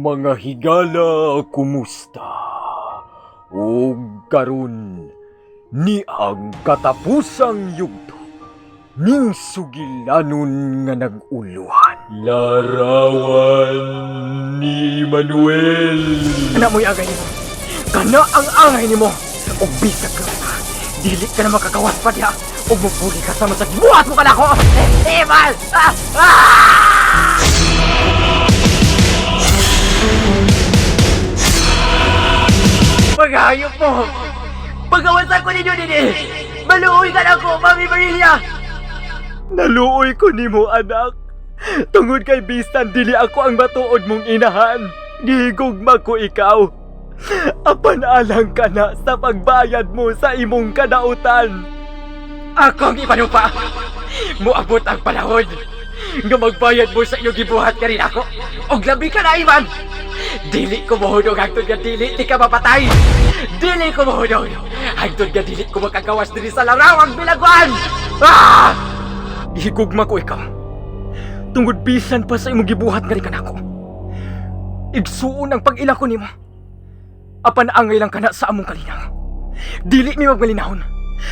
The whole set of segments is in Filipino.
Mga higala, kumusta? O karon ni ang katapusang yugto ning sugilanon nga naguluhan. Larawan ni Manuel. Kana mo'y agay nimo. Kana ang angay nimo. O bisag ka pa. Dili ka na makakawas pa diha. O mupuli ka sa masag. Buhat mo ka na ako! Emal! Pag-ayop mo! Pag-awasan ko ninyo nini! Maluoy ka na ako, Mami Maria! Naluoy ko nimo, anak. Tungod kay bisan dili ako ang matuod mong inahan. Gihigugma ko ikaw. Apan alang ka na sa pagbayad mo sa imong kadautan. Ako ang ipanupa! Muabot ang panahon nga magbayad mo sa iyong gibuhat ka rin ako. Og labi ka na, Iman! Dili ko mahunong hangtod nga dili di ka mapatay! Dili ko mahunong hangtod nga dili ko makagawas diri sa larawang bilagwan! Ah! Gihigugma ko ikaw. Tungod bisan pa sa imong gibuhat nga rin kanako. Igsuon ang pag-ila ko nimo. Apan angay lang kana sa among kalinaw. Dili mi magmalinahon.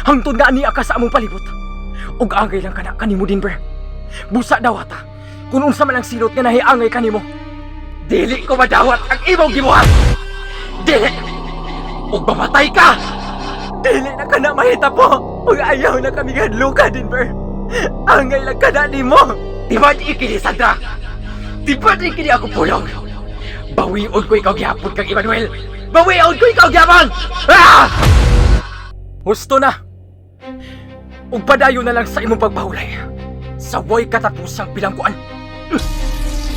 Hangtod nga aniya ka sa among palibot. Ug angay lang kana kanimo din, ber. Busa dawata. Kung unsa man ang silot nga nahiangay kanimo. Dili ko madawat ang imong gibuhat! Dili! Ug mamatay ka! Dili na kana mahita po. Ug ayaw na kami hadluka din, ber. Angay lang kana nimo. Di ba di ikini, Sandra? Di ba di ikini ako pulong? Bawion ko ikaw gihapon kang Emmanuel! Bawion ko ikaw gihapon! Ah! Husto na. Ug padayon na lang sa imong pagbahulay. Saway katapusang bilangguan.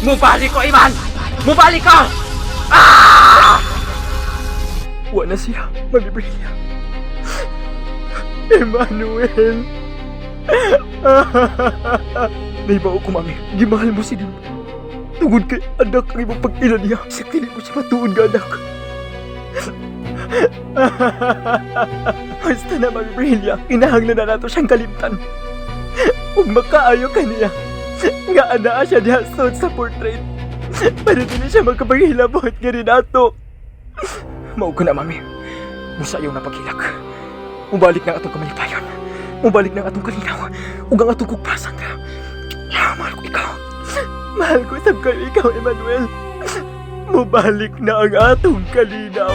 Mubalik ko, Iman! Mubalik ko! Ah! Wala siya, Mami Bria. Emmanuel. Naibaw ko, Mami. Gimahal mo si Dim. Tungod kay anak ang ibang pag-ila niya. Sa kili mo siya matuon nga, anak. Basta na, Mami Bria. Kinahanglan na nato siyang kalimtan. Huwag makaayo ka niya. Nga anaa siya diha sa portrait. Para din siya magkapagilabot nga rin ato. Mao ko na, Mami. Musayaw na paghilak. Mubalik na atong kamalipayon. Mubalik na atong kalinaw. Ug ang atong kugpasan. Mahal ko ikaw. Mahal ko sab kayo ikaw, Emmanuel. Mubalik na ang atong kalinaw.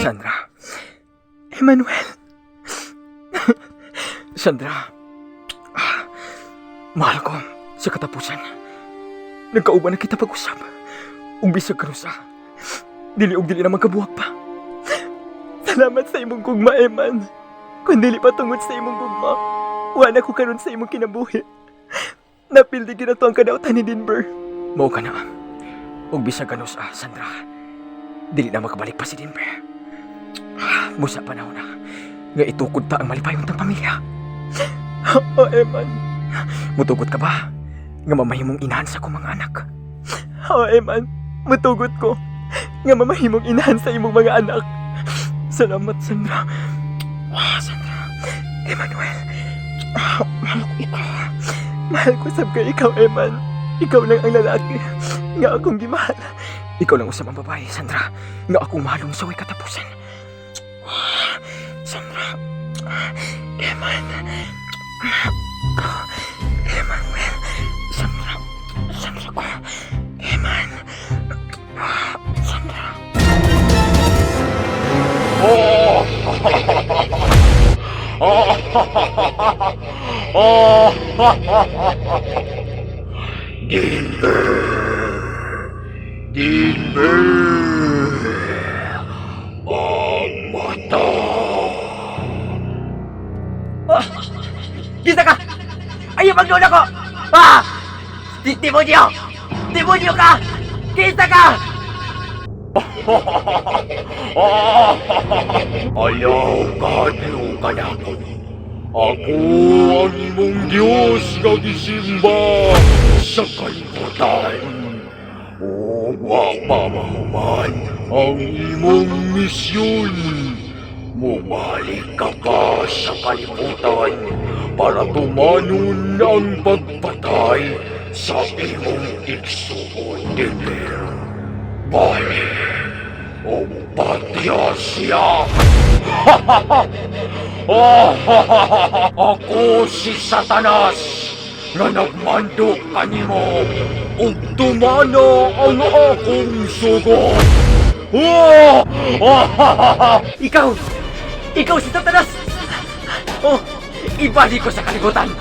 Sandra. Emmanuel. Sandra. Mahal ko sa katapusan. Nagkauban na kita pag-usap. Ug bisag karusa. Dili na magkabuhag pa. Salamat sa imong gugma, Eman. Kung dili pa tungod sa imong gugma, wala ko karon sa imong kinabuhi. Napildi gina to ang kadautan ni Denver. Mao ka na. Ug bisag kanusa, Sandra. Dili na makabalik pa si Denver. Musa panahon na nga itukod ta ang malipayong tang pamilya. O, Eman. Mutugot ka ba nga mamahimong inahan sa akong mga anak? O, Eman. Mutugot ko nga mamahimong inahan sa imong mga anak. Salamat, Sandra. Sandra. Emmanuel. Mahal ko ikaw. Mahal ko sab kay ikaw, Eman. Ikaw lang ang lalaki nga akong gimahal. Ikaw lang usab ang babae, Sandra, nga akong mahalong sa way katapusan. Sandra. Eman. Emmanuel. Sandra. Sandra ko. Eman. Sandra. Denver ang mata. Kita ka! Ayaw magdoon ako! Ah! Demonyo! Demonyo ka! Kita ka! Ayaw kadlukan ako. Ako ang imong Diyos nga gisimba sa kalibutan. O wa pa mahuman ang imong misyon. Mumalik ka pa sa kalibutan para tumanon ang pagpatay sa imong igsuon Denver. Bali, o patya siya. Ako si Satanas nga nagmando kanimo ug tumana ang akong sugo. Ikaw si Satanas! Oh, ibalik ko sa kalibutan!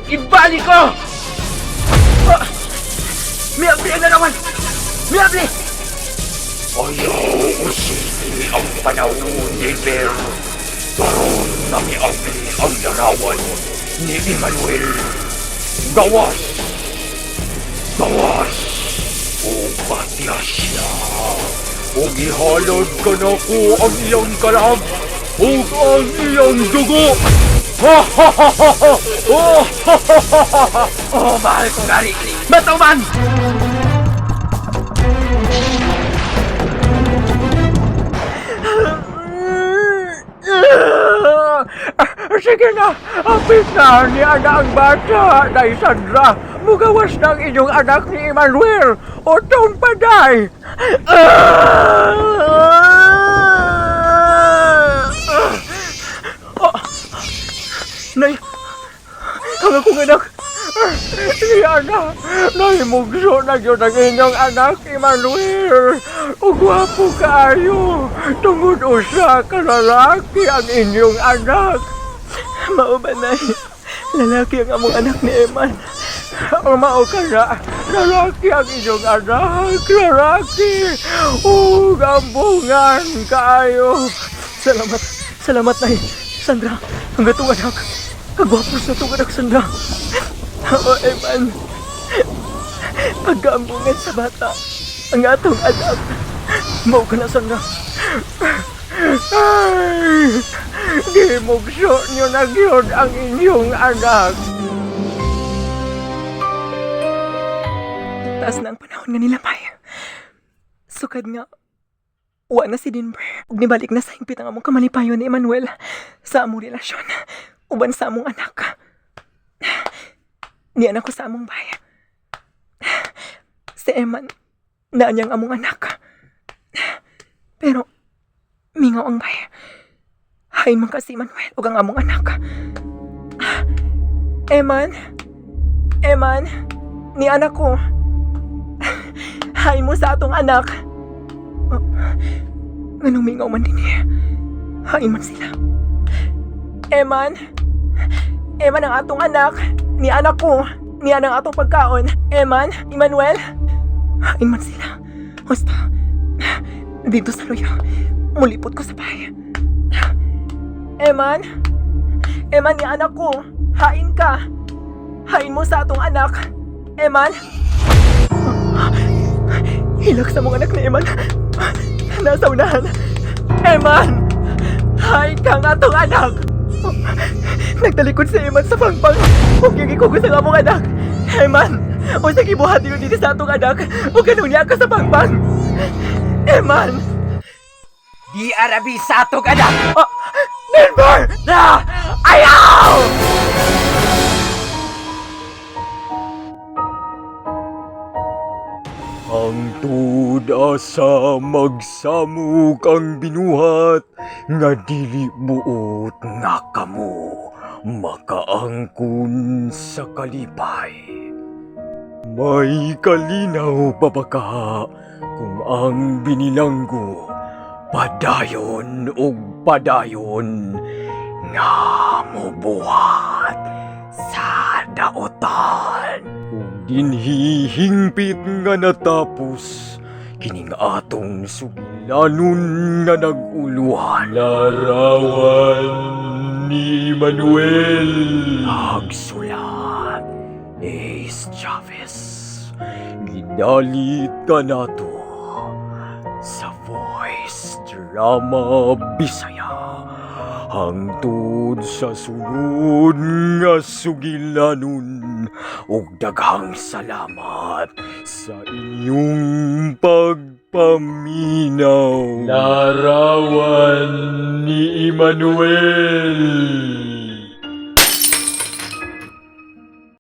Ibalik ko! Ah, Miabli ang larawan! Miabli! Ayaw usili ang panahon ni Ver. Karon na miabli ang larawan ni Emmanuel. Gawas! Gawas! O patya siya. O gihalad ka na ko ang iyang kalam o ang iyang dugo. Oh, mahal kong gari! Matuman! Sige na, apit na ni Ana ang bata, Day Sandra. Mugawas ng inyong anak ni Emmanuel, o tong paday. Nay, ang akong anak. Si Ana, nahimugso na yun ang inyong anak, Emmanuel. O gwapo kaayo, tungod usa ka lalaki ang inyong anak. Mao ba, Nay? Lalaki ang among anak ni Eman. O mao ka na, lalaki ang inyong anak, lalaki. O gambungan kaayo. Salamat, Nay. Sandra, ang atong anak. Kagwapo sa atong anak, Sandra. Oo, Eman. Pagkaambungan sa bata, ang atong anak. Mao ka na, Sandra. Ay, di mugso nyo na yun ang inyong anak. Taas na ang panahon nga nila, May. Sukad nga, wa na si Denver. Ug nibalik na sa hingpit ang among kamalipayon ni Emmanuel sa among relasyon. Uban sa among anak. Ni anak ko sa among bahay. Si Eman, na niyang among anak. Pero, mingaw ang bahay. Hain man ka si Emmanuel ug ang among anak. Eman, ni anak ko. Hain mo sa atong anak. Nganong mingaw man din eh. Hain man sila. Eman ang atong anak. Ni anak ko. Ni anang atong pagkaon. Eman, Emmanuel. Hain man sila. Basta, dito sa luya, mulipot ko sa bahay. Eman, ni anak ko. Hain ka. Hain mo sa atong anak. Eman. Hilak sa mong anak ni Eman. Nasa unahan. Eman! Hain ka nga atong anak! Nagtalikod si Eman sa pangpang. Huwag yung ikugos ang among anak. Eman! O sige buhat nyo dito sa atong anak. Huwag ganun niya ka sa pangpang. Eman! Di arabi sa atong anak! Denver! Ayaw! Hangtod asa magsamok ang binuhat nga dili buot nga kamo makaangkon sa kalipay. May kalinaw pa ba ka kung ang binilanggo padayon ug padayon nga mobuhat sa daotan. Kung dinhihingpit nga natapos, kining atong sugilanon nga naguluhan. Larawan ni Manuel. Hagsulat, Ace Chavez. Ginalit ka nato sa Voice Drama Bisaya. Hangtod sa sunod nga sugilanon ug daghang salamat sa inyong pagpaminaw. Larawan ni Emmanuel.